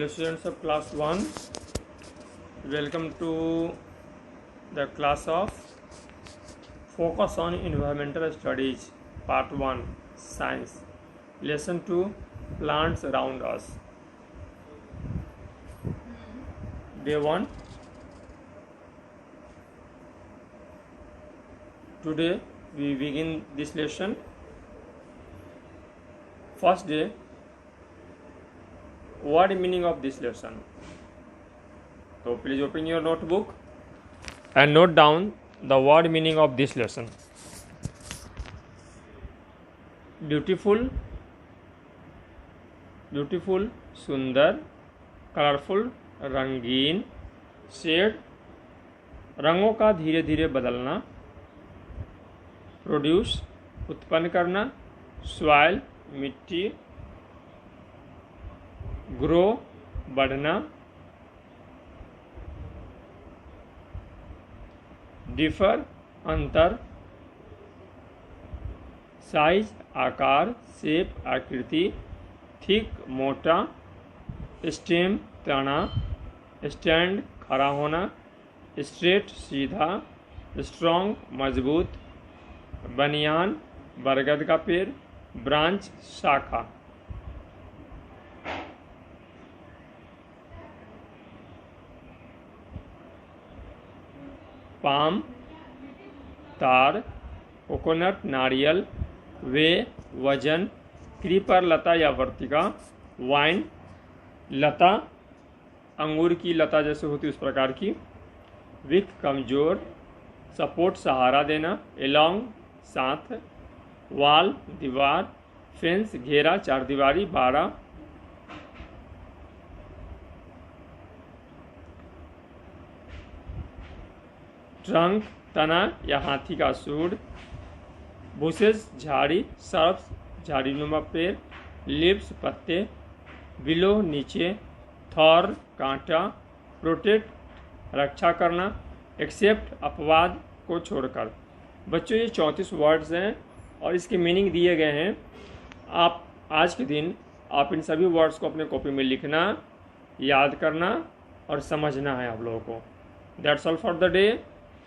Hello students of class 1, welcome to the class of Focus on Environmental Studies Part 1 Science Lesson 2 Plants Around Us. Day 1. Today we begin this lesson. First day. What meaning of this lesson? So please open your notebook and note down the word meaning of this lesson. Beautiful, सुंदर, colourful, रंगीन, shade, रंगों का धीरे धीरे बदलना, produce, उत्पन्न करना, soil, मिट्टी, ग्रो, बढ़ना, डिफर, अंतर, साइज, आकार, शेप, आकृति, थिक, मोटा, स्टेम, तना, स्टैंड, खड़ा होना, स्ट्रेट, सीधा, स्ट्रॉन्ग, मजबूत, बनियान, बरगद का पेड़, ब्रांच, शाखा। पाम, तार, कोकोनट, नारियल, वे, वजन, क्रीपर, लता या वर्तिका, वाइन, लता, अंगूर की लता जैसे होती उस प्रकार की, विक, कमजोर, सपोर्ट, सहारा देना, एलॉन्ग, साथ, वाल, दीवार, फेंस, घेरा, चारदीवारी, बाड़ा, ट्रंक, तना या हाथी का सूंड, बुशेस, झाड़ी, सर्फ्स, झाड़ीनुमा पेड़, लिप्स, पत्ते, बिलो, नीचे, थॉर, कांटा, प्रोटेक्ट, रक्षा करना, एक्सेप्ट, अपवाद को छोड़कर। बच्चों ये 34 वर्ड्स हैं और इसके मीनिंग दिए गए हैं। आप आज के दिन आप इन सभी वर्ड्स को अपने कॉपी में लिखना, याद करना और समझना है आप लोगों को। That's all for the day.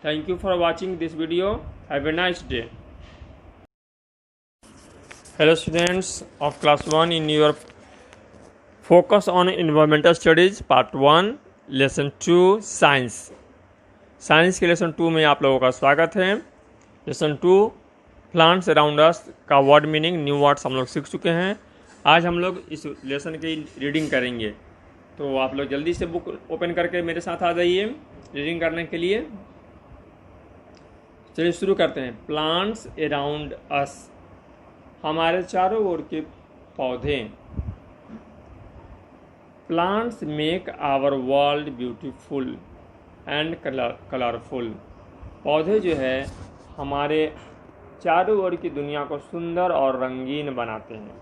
Thank you for watching this video. Have a nice day. Hello students of class 1 in your Focus on Environmental Studies Part 1 Lesson 2 Science. Science के लेसन 2 में आप लोगों का स्वागत है। लेसन 2 प्लांट्स अराउंड अस का word meaning, new words हम लोग सीख चुके हैं। आज हम लोग इस लेसन की रीडिंग करेंगे, तो आप लोग जल्दी से बुक ओपन करके मेरे साथ आ जाइए रीडिंग करने के लिए। चलिए शुरू करते हैं। प्लांट्स अराउंड अस, हमारे चारों ओर के पौधे। Plants make our world beautiful and colourful. पौधे जो है हमारे चारों ओर की दुनिया को सुंदर और रंगीन बनाते हैं।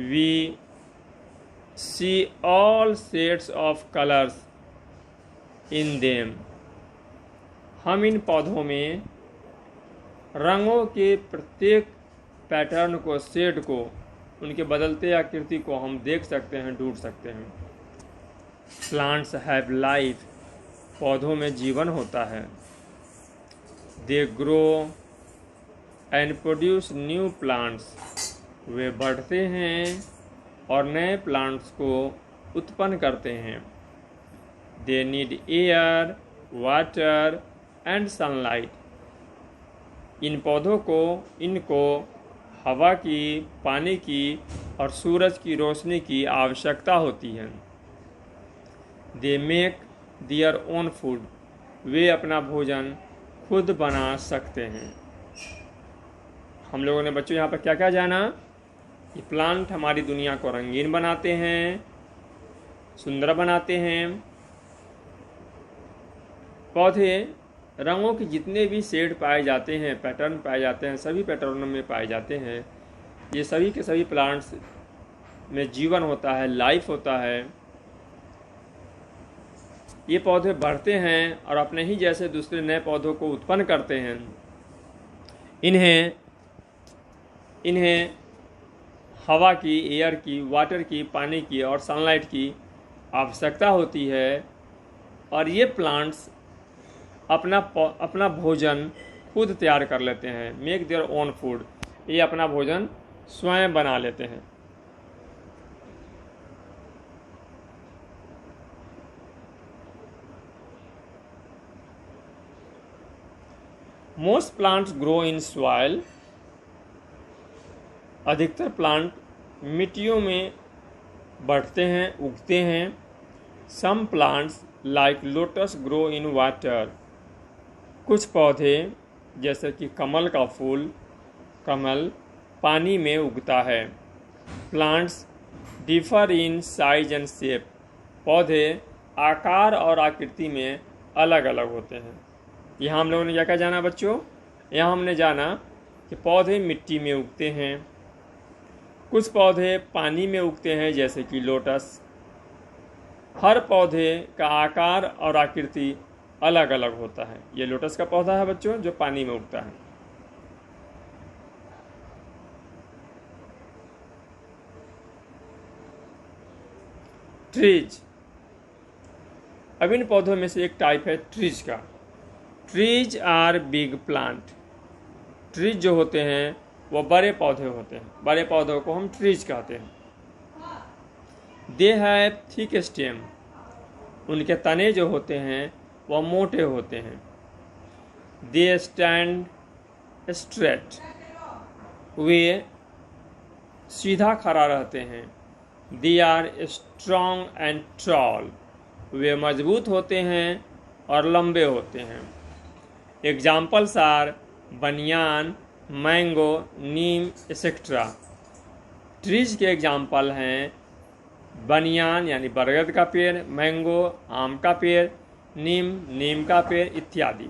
We see all shades of colours in them. हम इन पौधों में रंगों के प्रत्येक पैटर्न को, शेड को, उनके बदलते आकृति को हम देख सकते हैं, ढूंढ सकते हैं। प्लांट्स हैव लाइफ, पौधों में जीवन होता है। They grow and produce new plants, वे बढ़ते हैं और नए प्लांट्स को उत्पन्न करते हैं। They need air, water and sunlight. इन पौधों को, इनको हवा की, पानी की और सूरज की रोशनी की आवश्यकता होती है। They make their own food, वे अपना भोजन खुद बना सकते हैं। हम लोगों ने बच्चों यहाँ पर क्या क्या जाना कि प्लांट हमारी दुनिया को रंगीन बनाते हैं, सुंदर बनाते हैं। पौधे रंगों के जितने भी शेड पाए जाते हैं, पैटर्न पाए जाते हैं, सभी पैटर्नों में पाए जाते हैं। ये सभी के सभी प्लांट्स में जीवन होता है, लाइफ होता है। ये पौधे बढ़ते हैं और अपने ही जैसे दूसरे नए पौधों को उत्पन्न करते हैं। इन्हें हवा की, एयर की, वाटर की, पानी की और सनलाइट की आवश्यकता होती है, और ये प्लांट्स अपना भोजन खुद तैयार कर लेते हैं। मेक देयर ओन फूड, ये अपना भोजन स्वयं बना लेते हैं। Most plants grow in soil, अधिकतर प्लांट मिट्टियों में बढ़ते हैं, उगते हैं। Some plants like lotus grow in water, कुछ पौधे जैसे कि कमल का फूल, कमल पानी में उगता है। Plants differ in size and shape, पौधे आकार और आकृति में अलग अलग होते हैं। यहाँ हम लोगों ने क्या क्या जाना बच्चों? यहाँ हमने जाना कि पौधे मिट्टी में उगते हैं, कुछ पौधे पानी में उगते हैं जैसे कि लोटस। हर पौधे का आकार और आकृति अलग अलग होता है। ये लोटस का पौधा है बच्चों जो पानी में उगता है। ट्रीज, अब इन पौधों में से एक टाइप है ट्रीज का। Trees are big plant, trees जो होते हैं वो बड़े पौधे होते हैं, बड़े पौधों को हम ट्रीज कहते हैं। दे हैव थिक स्टेम, उनके तने जो होते हैं वह मोटे होते हैं। दे स्टैंड स्ट्रेट, वे सीधा खड़ा रहते हैं। They are strong and tall, वे मजबूत होते हैं और लंबे होते हैं। Examples are banyan, mango, neem etcetera. Trees के एग्जाम्पल हैं बनियान यानी बरगद का पेड़, मैंगो आम का पेड़, नीम का पेड़ इत्यादि।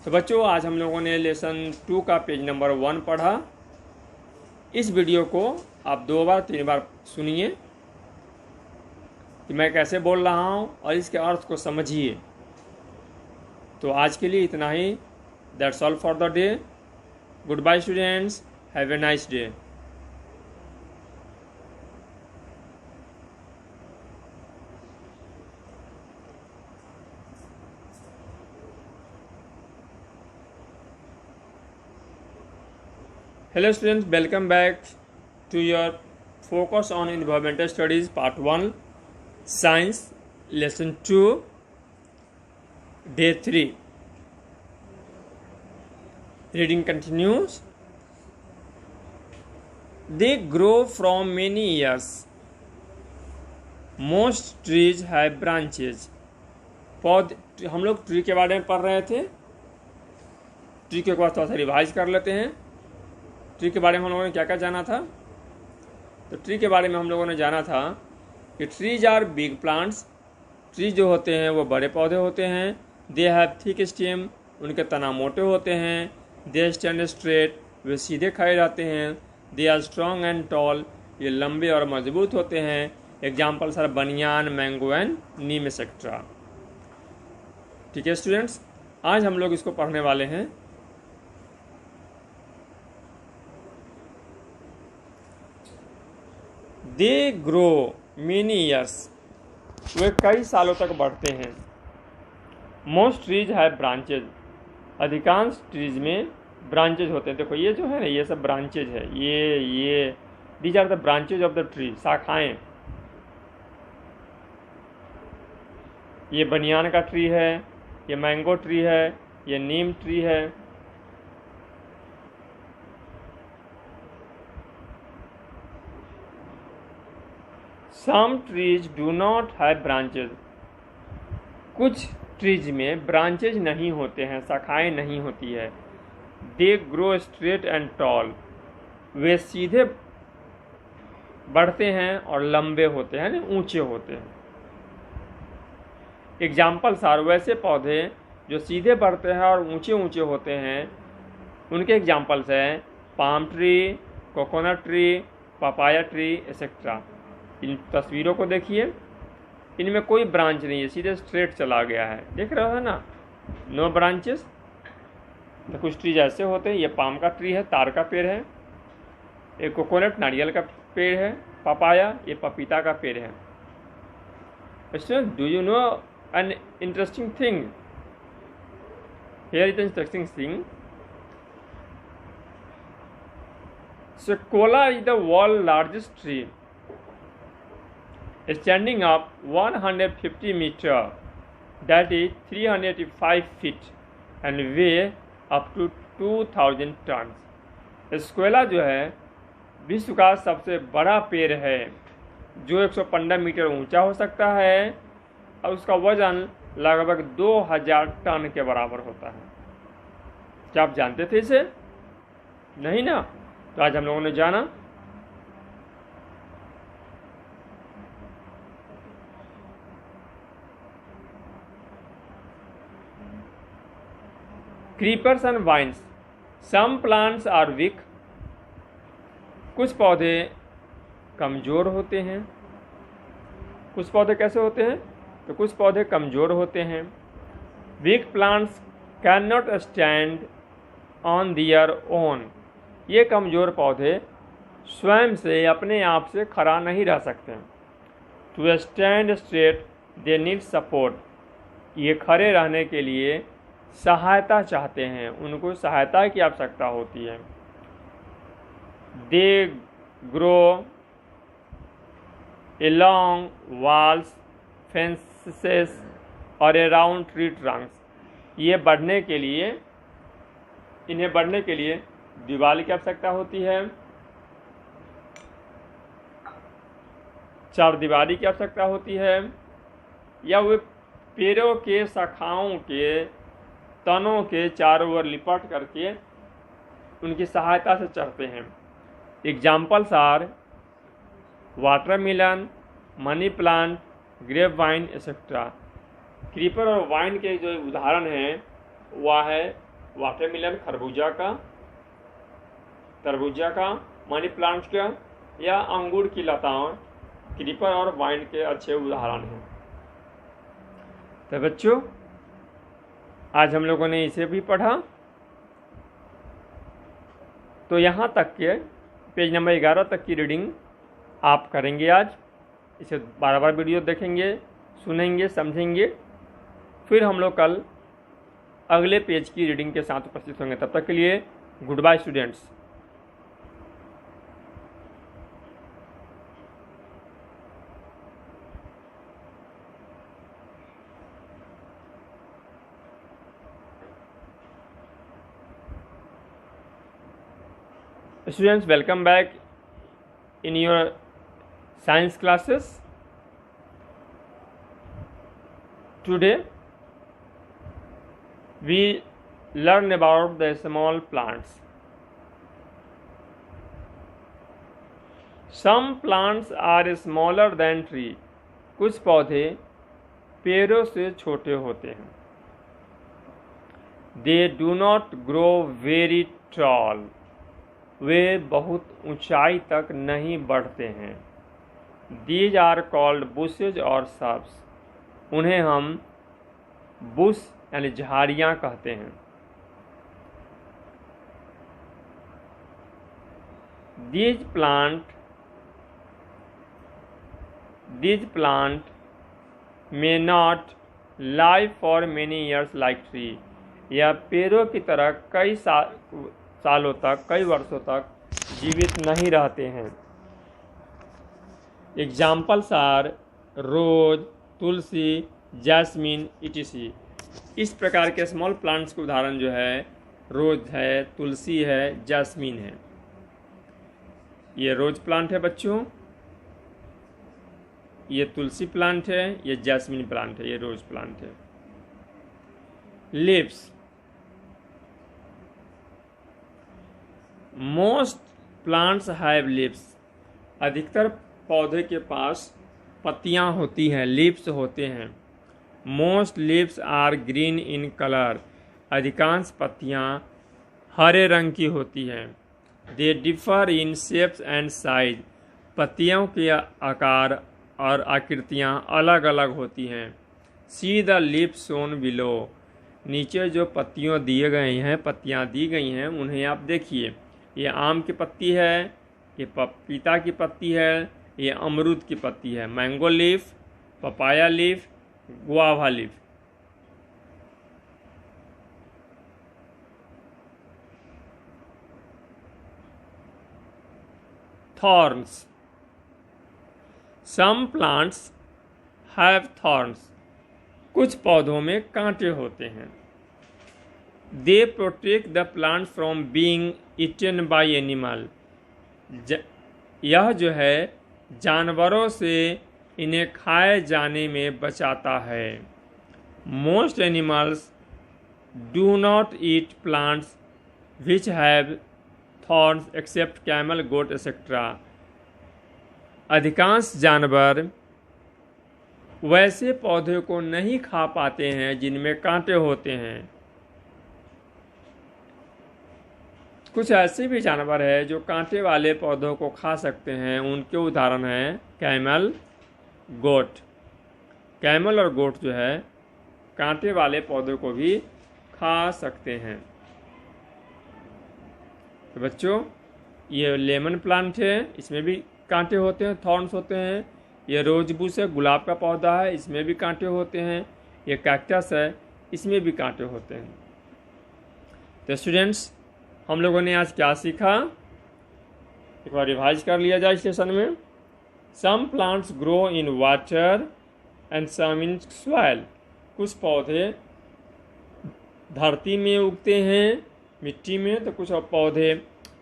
तो बच्चों आज हम लोगों ने लेसन 2 का पेज नंबर 1 पढ़ा। इस वीडियो को आप 2 बार 3 बार सुनिए कि मैं कैसे बोल रहा हूँ और इसके अर्थ को समझिए। तो आज के लिए इतना ही। That's all for the day. Good bye students, have a nice day. Hello students, welcome back to your focus on environmental studies part 1 science lesson 2 day 3. Reading continues. They grow from many years. Most trees have branches. पौधे, हम लोग tree के बारे में पढ़ रहे थे। Tree के बाद थोड़ा सा रिवाइज कर लेते हैं। ट्री के बारे में हम लोगों ने क्या क्या जाना था? तो ट्री के बारे में हम लोगों ने जाना था कि trees are big plants, tree जो होते हैं वो बड़े पौधे होते हैं। दे हैव थिक स्टेम, उनके तना मोटे होते हैं। दे स्टैंड स्ट्रेट, वे सीधे खड़े रहते हैं। They are strong and tall, ये लंबे और मजबूत होते हैं। Example sir banyan, mango and neem etcetera. ठीक है स्टूडेंट्स, आज हम लोग इसको पढ़ने वाले हैं। दे ग्रो मेनी ईयर्स, वे कई सालों तक बढ़ते हैं। मोस्ट ट्रीज हैव ब्रांचेज, अधिकांश ट्रीज में ब्रांचेज होते हैं। देखो ये जो है ना, ये सब ब्रांचेज है। ये these are the branches of the tree, शाखाएं। ये बनियान का ट्री है, ये मैंगो ट्री है, ये नीम ट्री है। Some trees do not have branches, कुछ ट्रीज में ब्रांचेज नहीं होते हैं, शाखाएं नहीं होती है। They grow straight and tall, वे सीधे बढ़ते हैं और लंबे होते हैं, यानी ऊंचे होते हैं। एग्जाम्पल्स आर, वैसे पौधे जो सीधे बढ़ते हैं और ऊंचे ऊंचे होते हैं, उनके एग्जाम्पल्स हैं palm tree, coconut tree, papaya tree etcetera. इन तस्वीरों को देखिए, इनमें कोई ब्रांच नहीं है, सीधे स्ट्रेट चला गया है। देख रहे हो ना, नो ब्रांचेस। तो कुछ ट्रीज ऐसे होते हैं, ये पाम का ट्री है, तार का पेड़ है। एक कोकोनट नारियल का पेड़ है, पपाया ये पपीता का पेड़ है। Do you know an interesting thing? Here is the interesting thing. Sequoia is the world's largest tree, standing up 150 meters, that is 385 feet, and weigh up to 2000 tons. Sequoia जो है विश्व का सबसे बड़ा पेड़ है जो 115 मीटर ऊंचा हो सकता है और उसका वजन लगभग 2000 टन के बराबर होता है। क्या आप जानते थे इसे? नहीं ना? तो आज हम लोगों ने जाना। Creepers and vines, some plants are weak. कुछ पौधे कमज़ोर होते हैं। कुछ पौधे कैसे होते हैं? तो कुछ पौधे कमज़ोर होते हैं। Weak plants can not stand on their own. ये कमज़ोर पौधे स्वयं से अपने आप से खड़ा नहीं रह सकते। To stand straight they need support. ये खड़े रहने के लिए सहायता चाहते हैं, उनको सहायता की आवश्यकता होती है। They grow along walls, fences और अराउंड ट्री ट्रंक्स। ये बढ़ने के लिए, इन्हें बढ़ने के लिए दीवार की आवश्यकता होती है, चारदीवारी की आवश्यकता होती है, या वे पेड़ों के शाखाओं के तनों के चारों ओर लिपट करके उनकी सहायता से चढ़ते हैं। Examples are watermelon, money plant, grape vine etcetera. Creeper और वाइन के जो उदाहरण हैं वह है वाटरमेलन खरबूजा का, तरबूजा का, मनी प्लांट का या अंगूर की लताओं क्रीपर और वाइन के अच्छे उदाहरण हैं। तो बच्चों आज हम लोगों ने इसे भी पढ़ा। तो यहाँ तक के पेज नंबर 11 तक की रीडिंग आप करेंगे आज। इसे बार बार वीडियो देखेंगे, सुनेंगे, समझेंगे। फिर हम लोग कल अगले पेज की रीडिंग के साथ उपस्थित होंगे। तब तक के लिए good bye students. Students, welcome back in your science classes. Today we learn about the small plants. Some plants are smaller than tree. कुछ पौधे पेड़ों से छोटे होते हैं। They do not grow very tall. वे बहुत ऊंचाई तक नहीं बढ़ते हैं। These are called bushes और shrubs. उन्हें हम बुश यानी झाड़ियाँ कहते हैं। These plant may not live for many years like tree. यह पेड़ों की तरह कई सालों तक, कई वर्षों तक जीवित नहीं रहते हैं। Examples are rose, tulsi, jasmine etc. इस प्रकार के स्मॉल प्लांट्स के उदाहरण जो है रोज है, तुलसी है, जैस्मिन है। ये रोज प्लांट है बच्चों, ये तुलसी प्लांट है, ये जैस्मिन प्लांट है, ये रोज प्लांट है। Leaves, most plants have leaves. अधिकतर पौधे के पास पत्तियां होती हैं, लीव्स होते हैं। Most leaves are green in colour. अधिकांश पत्तियां हरे रंग की होती हैं। They differ in shapes and size. पत्तियों के आकार और आकृतियां अलग अलग होती हैं। See the leaves shown below. नीचे जो पत्तियां दी गई हैं उन्हें आप देखिए। ये आम की पत्ती है, ये पपीता की पत्ती है, ये अमरूद की पत्ती है। Mango leaf, papaya leaf, guava leaf. Thorns, some plants have thorns, कुछ पौधों में कांटे होते हैं। They protect the plant from being eaten by animal, यह जो है जानवरों से इन्हें खाए जाने में बचाता है। Most animals do not eat plants which have thorns except camel, goat etcetera. अधिकांश जानवर वैसे पौधे को नहीं खा पाते हैं जिनमें कांटे होते हैं। कुछ ऐसे भी जानवर हैं जो कांटे वाले पौधों को खा सकते हैं। उनके उदाहरण हैं कैमल, गोट। कैमल और गोट जो है कांटे वाले पौधों को भी खा सकते हैं। तो बच्चों, ये लेमन प्लांट है, इसमें भी कांटे होते हैं, थॉर्न्स होते हैं। ये रोजबुश है, गुलाब का पौधा है, इसमें भी कांटे होते हैं। ये कैक्टस है, इसमें भी कांटे होते हैं। तो स्टूडेंट्स, हम लोगों ने आज क्या सीखा, एक बार रिवाइज कर लिया जाए इस सेशन में। Some plants grow in water and some in soil, कुछ पौधे धरती में उगते हैं, मिट्टी में, तो कुछ पौधे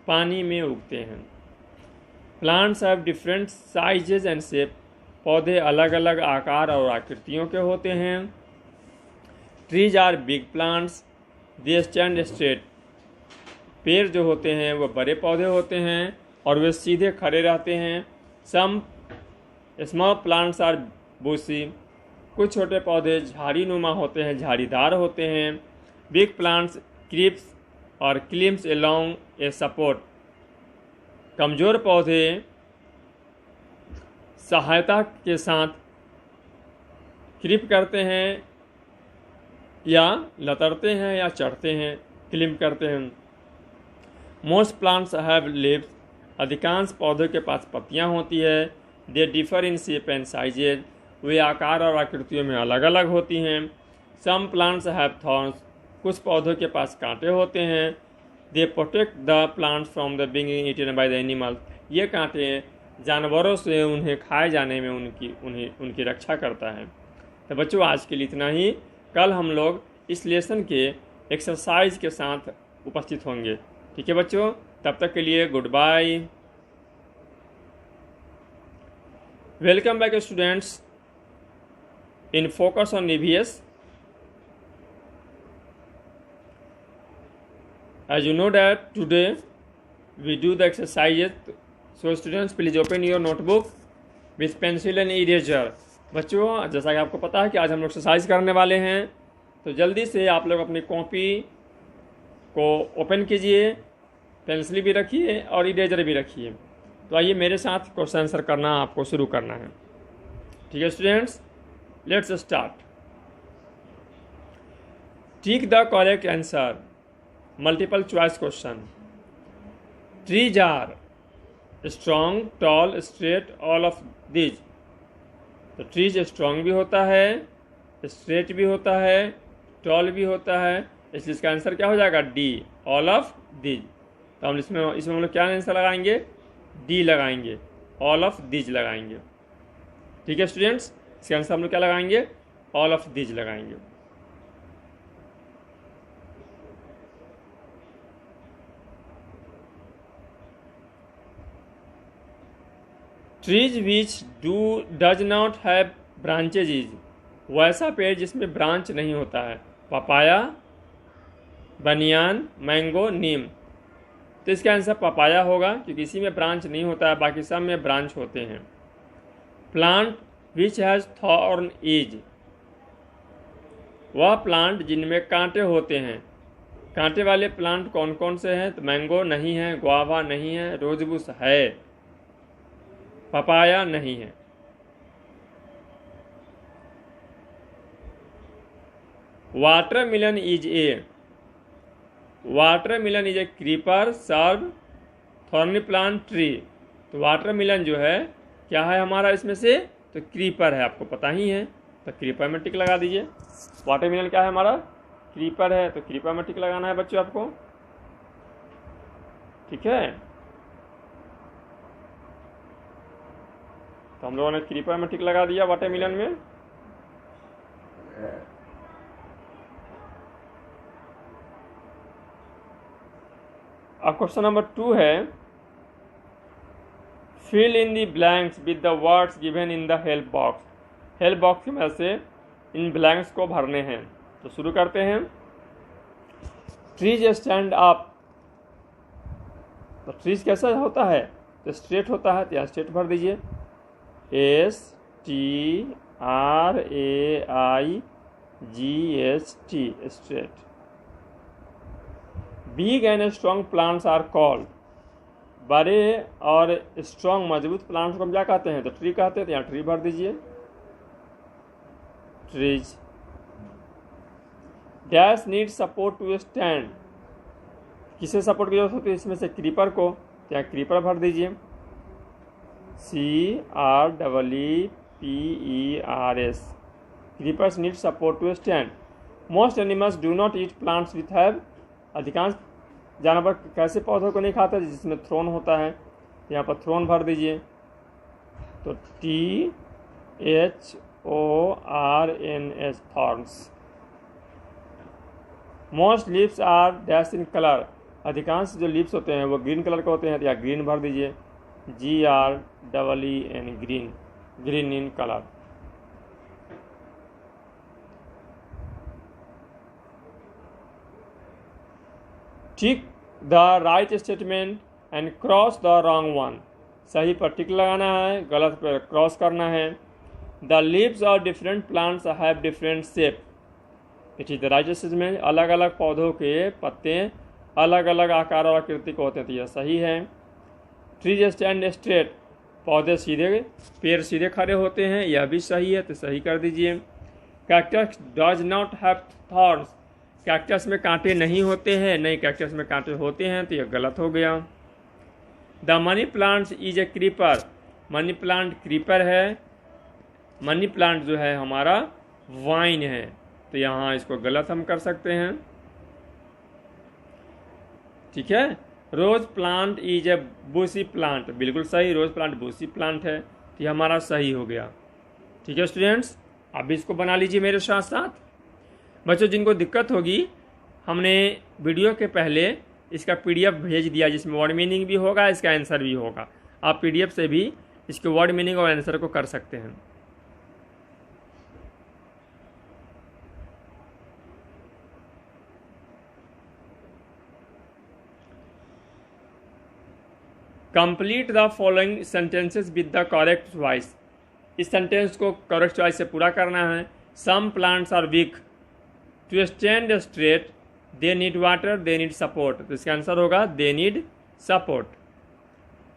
पानी में उगते हैं। Plants have different sizes and shape, पौधे अलग अलग आकार और आकृतियों के होते हैं। Trees are big plants, they stand straight, पेड़ जो होते हैं वो बड़े पौधे होते हैं और वे सीधे खड़े रहते हैं। सम स्मॉल प्लांट्स आर बुशी, कुछ छोटे पौधे झाड़ी नुमा होते हैं, झाड़ीदार होते हैं। बिग प्लांट्स क्रीप्स और क्लिम्स अलोंग ए सपोर्ट, कमज़ोर पौधे सहायता के साथ क्रीप करते हैं या लतरते हैं या चढ़ते हैं, क्लिम करते हैं। मोस्ट प्लांट्स हैव लीव्स, अधिकांश पौधों के पास पत्तियां होती है। They differ in shape and sizes, वे आकार और आकृतियों में अलग अलग होती हैं। सम प्लांट्स हैव थॉर्न्स, कुछ पौधों के पास कांटे होते हैं। They protect the plants from the being eaten by the animal, ये कांटे जानवरों से उन्हें खाए जाने में उनकी रक्षा करता है। तो बच्चों, आज के लिए इतना ही। कल हम लोग इस लेसन के एक्सरसाइज के साथ उपस्थित होंगे। ठीक है बच्चों, तब तक के लिए good bye. Welcome back students in focus on EVS। As you know that today we do the exercises, so students please open your notebook with pencil and eraser। बच्चों, जैसा कि आपको पता है कि आज हम लोग एक्सरसाइज करने वाले हैं, तो जल्दी से आप लोग अपनी कॉपी को ओपन कीजिए, पेंसिल भी रखिए और इरेजर भी रखिए। तो आइए मेरे साथ क्वेश्चन आंसर करना आपको शुरू करना है। ठीक है students, let's start. Tick the correct answer, multiple choice question. Trees are strong, tall, straight, all of these. तो ट्रीज स्ट्रॉन्ग भी होता है, स्ट्रेट भी होता है, टॉल भी होता है, इसलिए इसका आंसर क्या हो जाएगा? D, all of these. तो हम इसमें हम लोग क्या आंसर लगाएंगे? डी लगाएंगे, ऑल ऑफ दीज लगाएंगे। ठीक है स्टूडेंट्स, इसका आंसर हम लोग क्या लगाएंगे? ऑल ऑफ दीज लगाएंगे। Trees which does not have branches is, वैसा पेड़ जिसमें ब्रांच नहीं होता है। पपाया, बनियान, मैंगो, नीम। तो इसका आंसर पपाया होगा क्योंकि इसी में ब्रांच नहीं होता है, बाकी सब में ब्रांच होते हैं। Plant which has thorn is, वह प्लांट जिनमें कांटे होते हैं। कांटे वाले प्लांट कौन कौन से हैं? तो मैंगो नहीं है, गुआवा नहीं है, रोजबुश है, पपाया नहीं है। Watermelon is a, watermelon is a creeper, SERB, thorny plant, tree. तो वाटरमेलन जो है क्या है हमारा इसमें से, तो क्रीपर है, आपको पता ही है, तो क्रीपर में टिक लगा दीजिए। वाटरमेलन क्या है हमारा, क्रीपर है, तो क्रीपर में टिक लगाना है बच्चों आपको, ठीक है। तो हम लोगों ने क्रीपर में टिक लगा दिया वाटरमेलन में। अब क्वेश्चन नंबर 2 है, fill in the blanks with the words given in the help box. Help box की मदद से इन ब्लैंक्स को भरने हैं। तो शुरू करते हैं। ट्रीज स्टैंड अप, तो ट्रीज कैसा होता है, तो स्ट्रेट होता है, तो यहाँ स्ट्रेट भर दीजिए, STRAIGHT, straight. Big and strong plants are called, बड़े और स्ट्रॉन्ग मजबूत प्लांट्स को हम क्या कहते हैं, तो ट्री कहते हैं, तो यहाँ ट्री भर दीजिए, trees. Dash need support to stand, किसे सपोर्ट की जरूरत होती है, इसमें से क्रीपर को, तो यहाँ क्रीपर भर दीजिए, CREEPERS, creepers need support to stand. Most animals do not eat plants with have, अधिकांश जानवर कैसे पौधों को नहीं खाते जिसमें थ्रोन होता है, तो यहाँ पर थ्रोन भर दीजिए, तो THORNS, thorns. Most leaves are dash in colour, अधिकांश जो लीव्स होते हैं वो ग्रीन कलर के होते हैं, तो यहाँ ग्रीन भर दीजिए, GREEN, green, green in colour. Tick the right statement and cross the wrong one, सही पर टिक लगाना है, गलत पर क्रॉस करना है। The leaves of different plants have different shape, it is the right statement. अलग अलग पौधों के पत्ते अलग अलग आकार और आकृति के होते हैं, तो यह सही है। ट्रीज स्टैंड स्ट्रेट, पौधे सीधे, पेड़ सीधे खड़े होते हैं, यह भी सही है, तो सही कर दीजिए। Cactus does not have thorns, cactus में कांटे नहीं होते हैं, नहीं कैक्टस में कांटे होते हैं, तो यह गलत हो गया। The money plant is A creeper, money plant creeper है, मनी प्लांट जो है हमारा वाइन है, तो यहाँ इसको गलत हम कर सकते हैं, ठीक है। Rose plant is a bushy plant, बिल्कुल सही, रोज प्लांट बूसी प्लांट है, तो ये हमारा सही हो गया, ठीक है स्टूडेंट्स। आप भी इसको बना लीजिए मेरे साथ साथ। बच्चों जिनको दिक्कत होगी, हमने वीडियो के पहले इसका PDF भेज दिया जिसमें वर्ड मीनिंग भी होगा, इसका आंसर भी होगा। आप PDF से भी इसके वर्ड मीनिंग और आंसर को कर सकते हैं। Complete the following sentences with the correct choice, इस सेंटेंस को करेक्ट चॉइस से पूरा करना है। Some plants are weak, to stand straight they need water, they need support, तो इसका आंसर होगा they need support.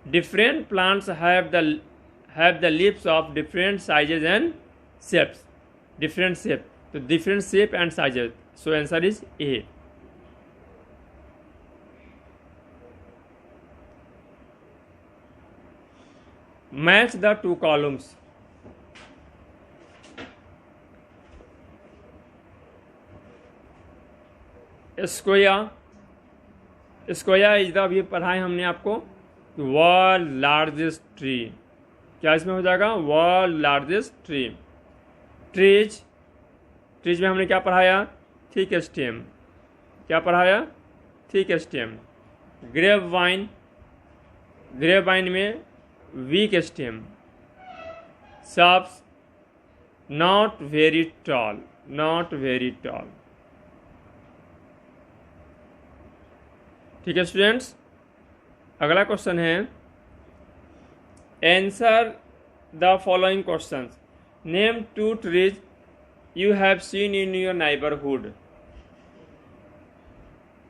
Different plants have the leaves of different sizes and shapes, different shape, तो different shape and sizes, so answer is A. Match the two columns, square is the, अभी पढ़ाए हमने आपको, world largest tree, क्या इसमें हो जाएगा, world largest tree. Trees, trees में हमने क्या पढ़ाया, थिक स्टेम, क्या पढ़ाया, thick stem. Grape vine, grape vine में weak stem. Shrubs, not very tall, not very tall, ठीक है स्टूडेंट्स। अगला क्वेश्चन है, answer the following questions, name 2 trees you have seen in your neighbourhood.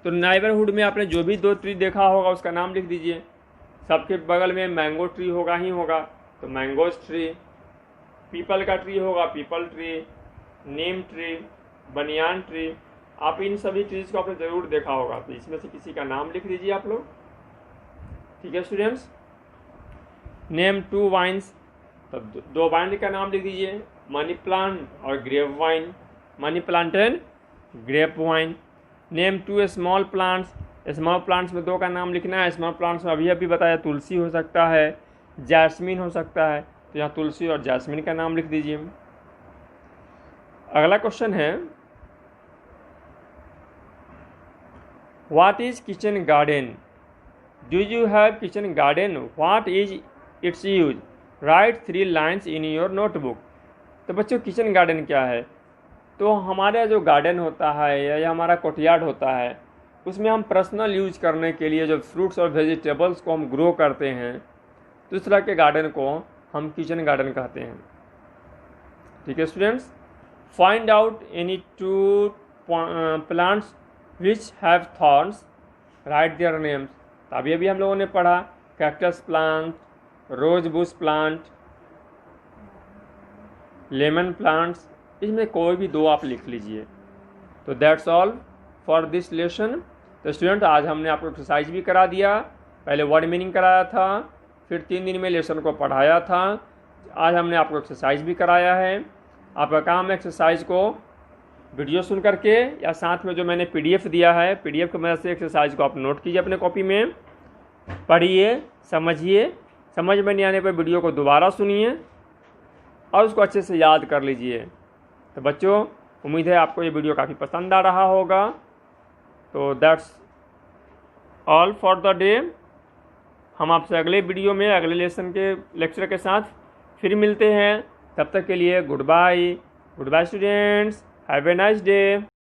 तो neighbourhood में आपने जो भी 2 ट्री देखा होगा उसका नाम लिख दीजिए। सबके बगल में मैंगो ट्री होगा ही होगा, तो मैंगोज ट्री। पीपल का ट्री होगा, पीपल ट्री। नीम ट्री, बनियान ट्री। आप इन सभी ट्रीज को आपने जरूर देखा होगा, तो इसमें से किसी का नाम लिख दीजिए आप लोग, ठीक है स्टूडेंट्स। नेम 2 वाइन्स, तो 2 वाइन का नाम लिख दीजिए, मनी प्लांट और grape vine, money plant and grape vine. Name 2 small plants, small plants में 2 का नाम लिखना है। स्मॉल प्लांट्स में अभी बताया तुलसी हो सकता है, जैस्मिन हो सकता है, तो यहाँ तुलसी और जैस्मिन का नाम लिख दीजिए। अगला क्वेश्चन है, what is kitchen garden? Do you have kitchen garden? What is it's use? Right 3 lines in your notebook. तो बच्चों किचन गार्डन क्या है? तो हमारा जो गार्डन होता है या हमारा कोर्टयार्ड होता है, उसमें हम पर्सनल यूज करने के लिए जो फ्रूट्स और वेजिटेबल्स को हम ग्रो करते हैं, तो इस तरह के गार्डन को हम किचन गार्डन कहते हैं। ठीक है students, find out any 2 plants which have thorns, write their names. तो अभी हम लोगों ने पढ़ा cactus plant, rose bush plant, lemon plants, इसमें कोई भी 2 आप लिख लीजिए। तो that's all for this lesson. तो स्टूडेंट, आज हमने आपको एक्सरसाइज भी करा दिया, पहले वर्ड मीनिंग कराया था, फिर 3 दिन में लेसन को पढ़ाया था। आज हमने आपको एक्सरसाइज भी कराया है। आपका काम है एक्सरसाइज को वीडियो सुन करके या साथ में जो मैंने PDF दिया है, PDF की मदद से एक्सरसाइज को आप नोट कीजिए अपने कॉपी में, पढ़िए, समझिए, समझ में नहीं आने पर वीडियो को दोबारा सुनिए और उसको अच्छे से याद कर लीजिए। तो बच्चों, उम्मीद है आपको ये वीडियो काफ़ी पसंद आ रहा होगा। तो that's all for the day. हम आपसे अगले वीडियो में अगले लेसन के लेक्चर के साथ फिर मिलते हैं। तब तक के लिए good bye. Good bye students, have a nice day.